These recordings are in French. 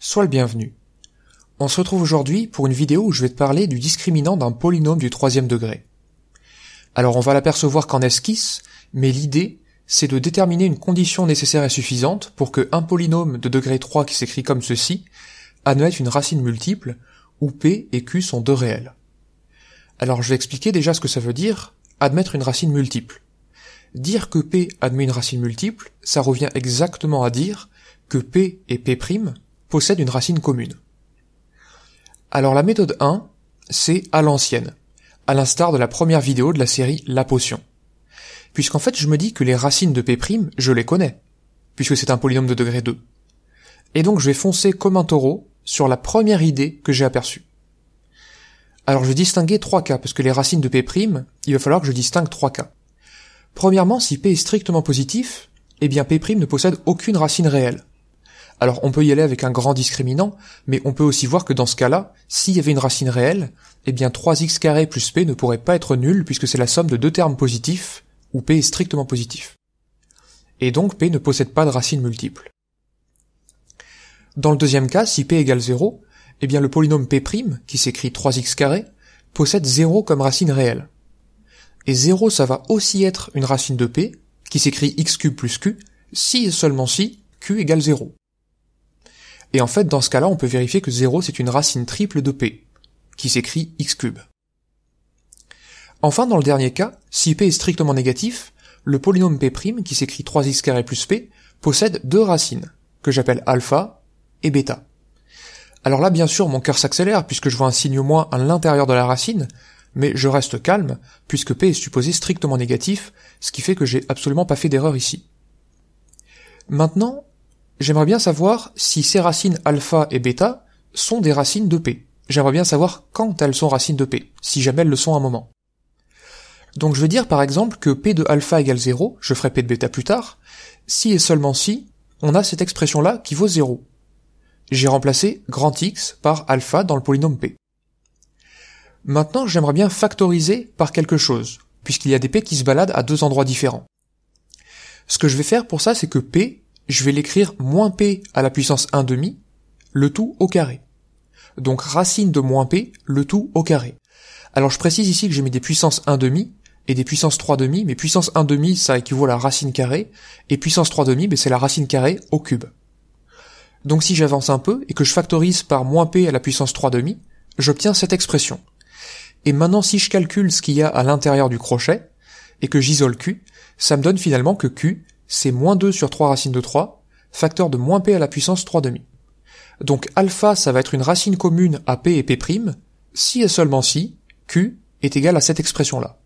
Sois le bienvenu. On se retrouve aujourd'hui pour une vidéo où je vais te parler du discriminant d'un polynôme du troisième degré. Alors on va l'apercevoir qu'en esquisse, mais l'idée, c'est de déterminer une condition nécessaire et suffisante pour que un polynôme de degré 3 qui s'écrit comme ceci admette une racine multiple, où P et Q sont deux réels. Alors je vais expliquer déjà ce que ça veut dire, admettre une racine multiple. Dire que P admet une racine multiple, ça revient exactement à dire que P et P' possèdent une racine commune. Alors la méthode 1, c'est à l'ancienne, à l'instar de la première vidéo de la série La Potion. Puisqu'en fait je me dis que les racines de P', je les connais, puisque c'est un polynôme de degré 2. Et donc je vais foncer comme un taureau sur la première idée que j'ai aperçue. Alors je vais distinguer trois cas, parce que les racines de P', il va falloir que je distingue trois cas. Premièrement, si P est strictement positif, eh bien P' ne possède aucune racine réelle. Alors on peut y aller avec un grand discriminant, mais on peut aussi voir que dans ce cas-là, s'il y avait une racine réelle, eh bien 3x² plus P ne pourrait pas être nul puisque c'est la somme de deux termes positifs, où P est strictement positif. Et donc P ne possède pas de racine multiple. Dans le deuxième cas, si P égale 0, eh bien le polynôme P', qui s'écrit 3x², possède 0 comme racine réelle. Et 0 ça va aussi être une racine de P, qui s'écrit x³ plus Q, si et seulement si Q égale 0. Et en fait, dans ce cas-là, on peut vérifier que 0 c'est une racine triple de P, qui s'écrit x³. Enfin, dans le dernier cas, si P est strictement négatif, le polynôme P', qui s'écrit 3x² plus P, possède deux racines, que j'appelle alpha et bêta. Alors là, bien sûr, mon cœur s'accélère, puisque je vois un signe moins à l'intérieur de la racine, mais je reste calme, puisque P est supposé strictement négatif, ce qui fait que j'ai absolument pas fait d'erreur ici. Maintenant, j'aimerais bien savoir si ces racines alpha et bêta sont des racines de P. J'aimerais bien savoir quand elles sont racines de P, si jamais elles le sont à un moment. Donc je vais dire par exemple que P de alpha égale 0, je ferai P de bêta plus tard, si et seulement si, on a cette expression-là qui vaut 0. J'ai remplacé grand X par alpha dans le polynôme P. Maintenant, j'aimerais bien factoriser par quelque chose, puisqu'il y a des P qui se baladent à deux endroits différents. Ce que je vais faire pour ça, c'est que P, je vais l'écrire moins P à la puissance 1/2, le tout au carré. Donc racine de moins P, le tout au carré. Alors je précise ici que j'ai mis des puissances 1/2 et des puissances 3/2, mais puissance 1/2 ça équivaut à la racine carrée, et puissance 3/2 c'est la racine carrée au cube. Donc si j'avance un peu et que je factorise par moins P à la puissance 3/2, j'obtiens cette expression. Et maintenant si je calcule ce qu'il y a à l'intérieur du crochet, et que j'isole Q, ça me donne finalement que Q, c'est moins 2 sur 3 racine de 3, facteur de moins P à la puissance 3/2. Donc alpha ça va être une racine commune à P et P', si et seulement si Q est égal à cette expression-là.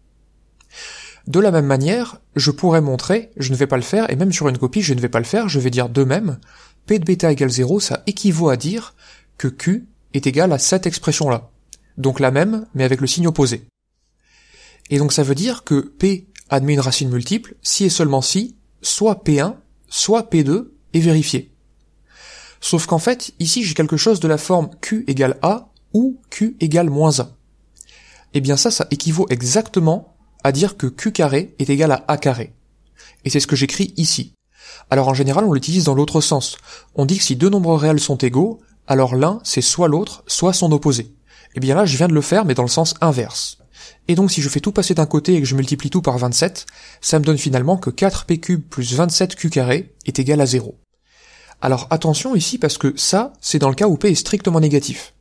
De la même manière, je pourrais montrer, je ne vais pas le faire, et même sur une copie je ne vais pas le faire, je vais dire de même, P de bêta égale 0, ça équivaut à dire que Q est égal à cette expression-là. Donc la même, mais avec le signe opposé. Et donc ça veut dire que P admet une racine multiple, si et seulement si, soit P1, soit P2 est vérifié. Sauf qu'en fait, ici j'ai quelque chose de la forme Q égale A ou Q égale moins 1. Et bien ça équivaut exactement à dire que Q carré est égal à A carré. Et c'est ce que j'écris ici. Alors en général on l'utilise dans l'autre sens. On dit que si deux nombres réels sont égaux, alors l'un c'est soit l'autre, soit son opposé. Et bien là je viens de le faire mais dans le sens inverse. Et donc si je fais tout passer d'un côté et que je multiplie tout par 27, ça me donne finalement que 4p³ plus 27q² est égal à 0. Alors attention ici parce que ça, c'est dans le cas où P est strictement négatif.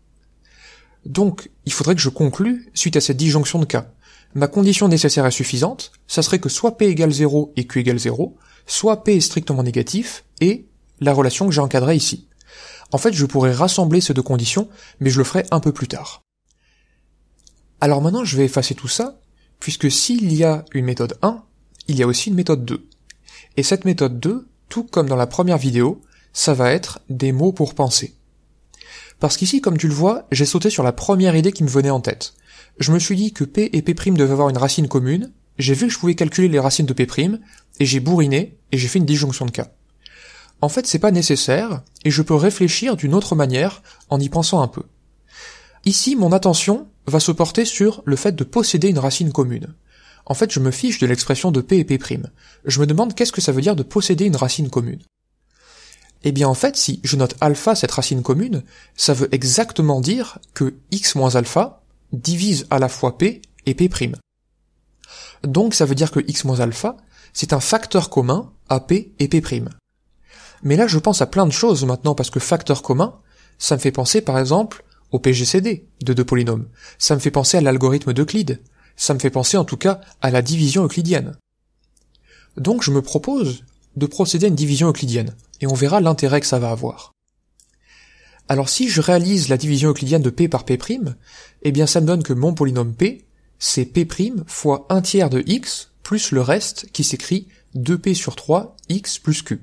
Donc il faudrait que je conclue suite à cette disjonction de cas. Ma condition nécessaire et suffisante, ça serait que soit P égale 0 et Q égale 0, soit P est strictement négatif et la relation que j'ai encadrée ici. En fait je pourrais rassembler ces deux conditions, mais je le ferai un peu plus tard. Alors maintenant je vais effacer tout ça, puisque s'il y a une méthode 1, il y a aussi une méthode 2. Et cette méthode 2, tout comme dans la première vidéo, ça va être des mots pour penser. Parce qu'ici, comme tu le vois, j'ai sauté sur la première idée qui me venait en tête. Je me suis dit que P et P' devaient avoir une racine commune, j'ai vu que je pouvais calculer les racines de P', et j'ai bourriné, et j'ai fait une disjonction de cas. En fait, c'est pas nécessaire, et je peux réfléchir d'une autre manière en y pensant un peu. Ici, mon attention va se porter sur le fait de posséder une racine commune. En fait, je me fiche de l'expression de P et P'. Je me demande qu'est-ce que ça veut dire de posséder une racine commune. Eh bien en fait, si je note alpha cette racine commune, ça veut exactement dire que x moins alpha divise à la fois p et p'. Donc ça veut dire que x moins alpha, c'est un facteur commun à p et p'. Mais là je pense à plein de choses maintenant, parce que facteur commun, ça me fait penser par exemple au PGCD de deux polynômes, ça me fait penser à l'algorithme d'Euclide, ça me fait penser en tout cas à la division euclidienne. Donc je me propose de procéder à une division euclidienne, et on verra l'intérêt que ça va avoir. Alors si je réalise la division euclidienne de p par p', eh bien ça me donne que mon polynôme p, c'est p' fois 1/3 de x plus le reste qui s'écrit 2p sur 3 x plus q.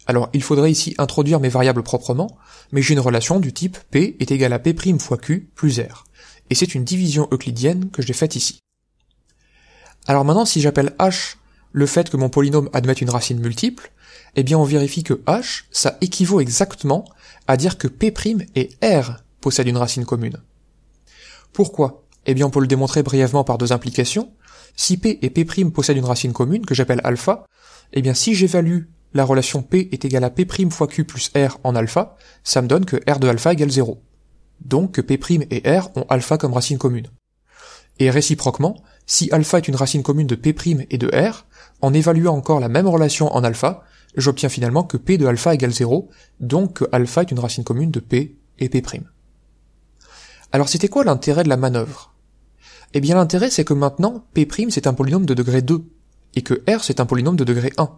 Alors il faudrait ici introduire mes variables proprement, mais j'ai une relation du type p est égal à p' fois q plus r. Et c'est une division euclidienne que j'ai faite ici. Alors maintenant si j'appelle h le fait que mon polynôme admette une racine multiple, eh bien on vérifie que h, ça équivaut exactement à dire que p' et r possèdent une racine commune. Pourquoi ? Eh bien on peut le démontrer brièvement par deux implications. Si p et p' possèdent une racine commune, que j'appelle alpha, eh bien si j'évalue la relation p est égale à p' fois q plus r en alpha, ça me donne que r de alpha égale 0. Donc que p' et r ont alpha comme racine commune. Et réciproquement, si alpha est une racine commune de p' et de r, en évaluant encore la même relation en alpha, j'obtiens finalement que p de alpha égale 0, donc que alpha est une racine commune de p et p'. Alors c'était quoi l'intérêt de la manœuvre ? Eh bien l'intérêt c'est que maintenant, p' c'est un polynôme de degré 2, et que r c'est un polynôme de degré 1.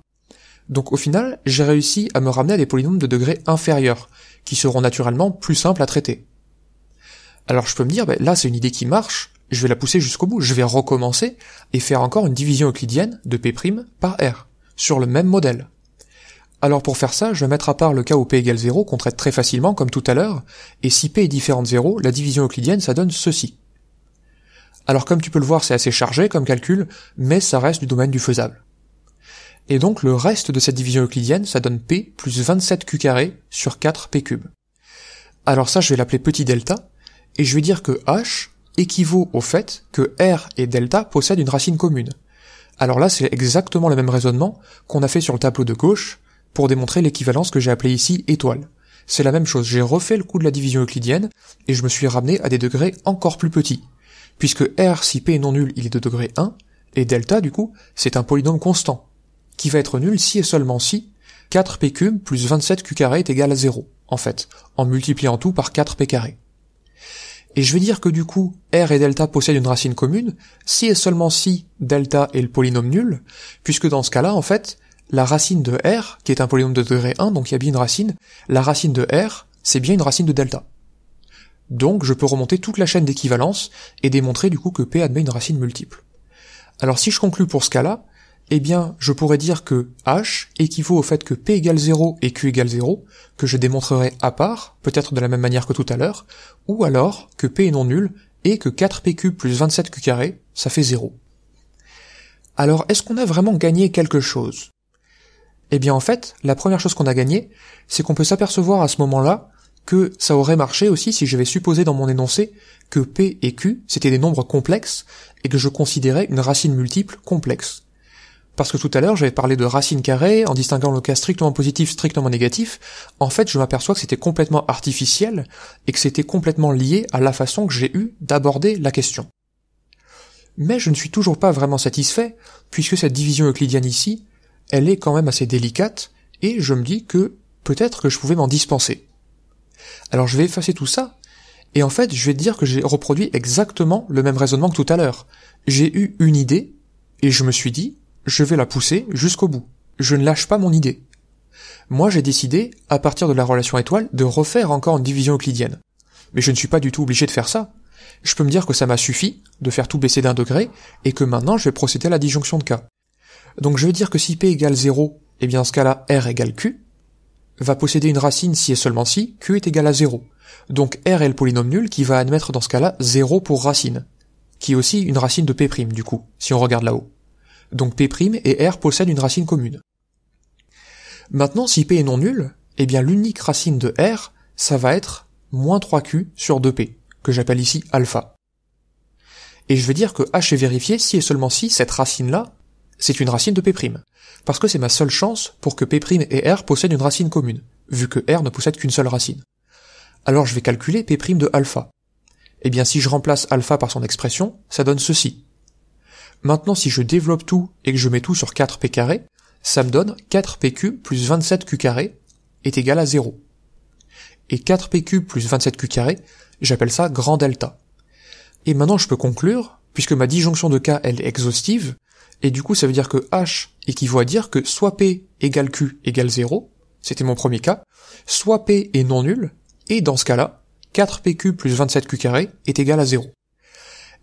Donc au final, j'ai réussi à me ramener à des polynômes de degré inférieur, qui seront naturellement plus simples à traiter. Alors je peux me dire, là c'est une idée qui marche, je vais la pousser jusqu'au bout, je vais recommencer et faire encore une division euclidienne de p' par r, sur le même modèle. Alors pour faire ça, je vais mettre à part le cas où p égale 0, qu'on traite très facilement comme tout à l'heure, et si p est différent de 0, la division euclidienne ça donne ceci. Alors comme tu peux le voir, c'est assez chargé comme calcul, mais ça reste du domaine du faisable. Et donc le reste de cette division euclidienne, ça donne p plus 27q² sur 4p³. Alors ça, je vais l'appeler petit delta, et je vais dire que h équivaut au fait que r et delta possèdent une racine commune. Alors là, c'est exactement le même raisonnement qu'on a fait sur le tableau de gauche pour démontrer l'équivalence que j'ai appelée ici étoile. C'est la même chose, j'ai refait le coup de la division euclidienne, et je me suis ramené à des degrés encore plus petits, puisque r, si p est non nul, il est de degré 1, et delta, du coup, c'est un polynôme constant, qui va être nul si et seulement si 4p³ plus 27q² est égal à 0, en fait, en multipliant tout par 4p². Et je vais dire que du coup, r et delta possèdent une racine commune, si et seulement si delta est le polynôme nul, puisque dans ce cas-là, en fait, la racine de r, qui est un polynôme de degré 1, donc il y a bien une racine, la racine de r, c'est bien une racine de delta. Donc je peux remonter toute la chaîne d'équivalence et démontrer du coup que p admet une racine multiple. Alors si je conclus pour ce cas-là, eh bien, je pourrais dire que h équivaut au fait que p égale 0 et q égale 0, que je démontrerai à part, peut-être de la même manière que tout à l'heure, ou alors que p est non nul et que 4p³ plus 27q², ça fait 0. Alors, est-ce qu'on a vraiment gagné quelque chose ? Eh bien, en fait, la première chose qu'on a gagné, c'est qu'on peut s'apercevoir à ce moment-là que ça aurait marché aussi si j'avais supposé dans mon énoncé que p et q, c'était des nombres complexes et que je considérais une racine multiple complexe. Parce que tout à l'heure, j'avais parlé de racine carrée, en distinguant le cas strictement positif, strictement négatif. En fait, je m'aperçois que c'était complètement artificiel, et que c'était complètement lié à la façon que j'ai eu d'aborder la question. Mais je ne suis toujours pas vraiment satisfait, puisque cette division euclidienne ici, elle est quand même assez délicate, et je me dis que peut-être que je pouvais m'en dispenser. Alors je vais effacer tout ça, et en fait, je vais te dire que j'ai reproduit exactement le même raisonnement que tout à l'heure. J'ai eu une idée, et je me suis dit, je vais la pousser jusqu'au bout. Je ne lâche pas mon idée. Moi, j'ai décidé, à partir de la relation étoile, de refaire encore une division euclidienne. Mais je ne suis pas du tout obligé de faire ça. Je peux me dire que ça m'a suffi de faire tout baisser d'1 degré, et que maintenant je vais procéder à la disjonction de cas. Donc je vais dire que si p égale 0, eh bien dans ce cas-là, r égale q, va posséder une racine si et seulement si q est égal à 0. Donc r est le polynôme nul qui va admettre dans ce cas-là 0 pour racine, qui est aussi une racine de p', du coup, si on regarde là-haut. Donc p' et r possèdent une racine commune. Maintenant, si p est non nul, eh bien l'unique racine de r, ça va être moins 3q sur 2p, que j'appelle ici alpha. Et je vais dire que h est vérifié si et seulement si cette racine-là, c'est une racine de p', parce que c'est ma seule chance pour que p' et r possèdent une racine commune. vu que R ne possède qu'une seule racine. Alors je vais calculer P' de alpha. Eh bien si je remplace alpha par son expression, ça donne ceci. Maintenant si je développe tout et que je mets tout sur 4p carré, ça me donne 4pq plus 27q carré est égal à 0. Et 4pq plus 27q carré, j'appelle ça grand delta. Et maintenant je peux conclure, puisque ma disjonction de K elle est exhaustive, et du coup ça veut dire que H équivaut à dire que soit P égale Q égale 0, c'était mon premier cas, soit P est non nul, et dans ce cas-là, 4pq plus 27q carré est égal à 0.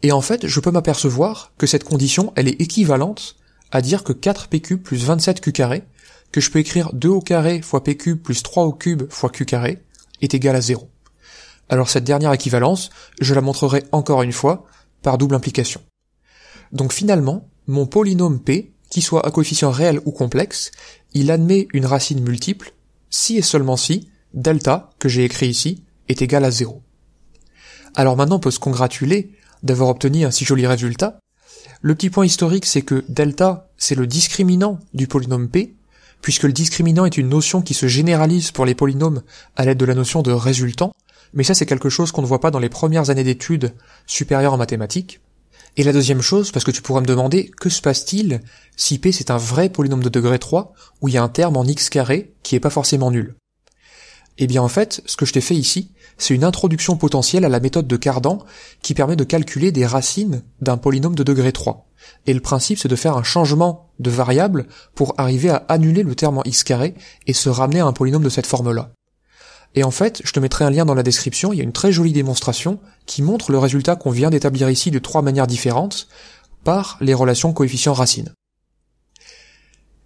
Et en fait, je peux m'apercevoir que cette condition, elle est équivalente à dire que 4pq plus 27q carré, que je peux écrire 2 au carré fois pq plus 3 au cube fois q carré, est égal à 0. Alors cette dernière équivalence, je la montrerai encore une fois par double implication. Donc finalement, mon polynôme P, qu'il soit à coefficient réel ou complexe, il admet une racine multiple si et seulement si delta, que j'ai écrit ici, est égal à 0. Alors maintenant on peut se congratuler d'avoir obtenu un si joli résultat. Le petit point historique, c'est que delta, c'est le discriminant du polynôme P, puisque le discriminant est une notion qui se généralise pour les polynômes à l'aide de la notion de résultant, mais ça c'est quelque chose qu'on ne voit pas dans les premières années d'études supérieures en mathématiques. Et la deuxième chose, parce que tu pourrais me demander, que se passe-t-il si P c'est un vrai polynôme de degré 3, où il y a un terme en x carré qui est pas forcément nul? Eh bien en fait, ce que je t'ai fait ici, c'est une introduction potentielle à la méthode de Cardan qui permet de calculer des racines d'un polynôme de degré 3. Et le principe c'est de faire un changement de variable pour arriver à annuler le terme en x carré et se ramener à un polynôme de cette forme-là. Et en fait, je te mettrai un lien dans la description, il y a une très jolie démonstration qui montre le résultat qu'on vient d'établir ici de 3 manières différentes par les relations coefficient-racine.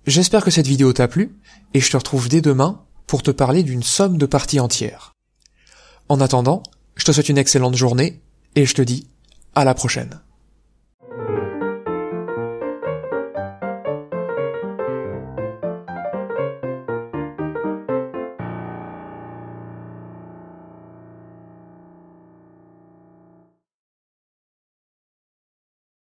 J'espère que cette vidéo t'a plu et je te retrouve dès demain pour te parler d'une somme de parties entières. En attendant, je te souhaite une excellente journée et je te dis à la prochaine.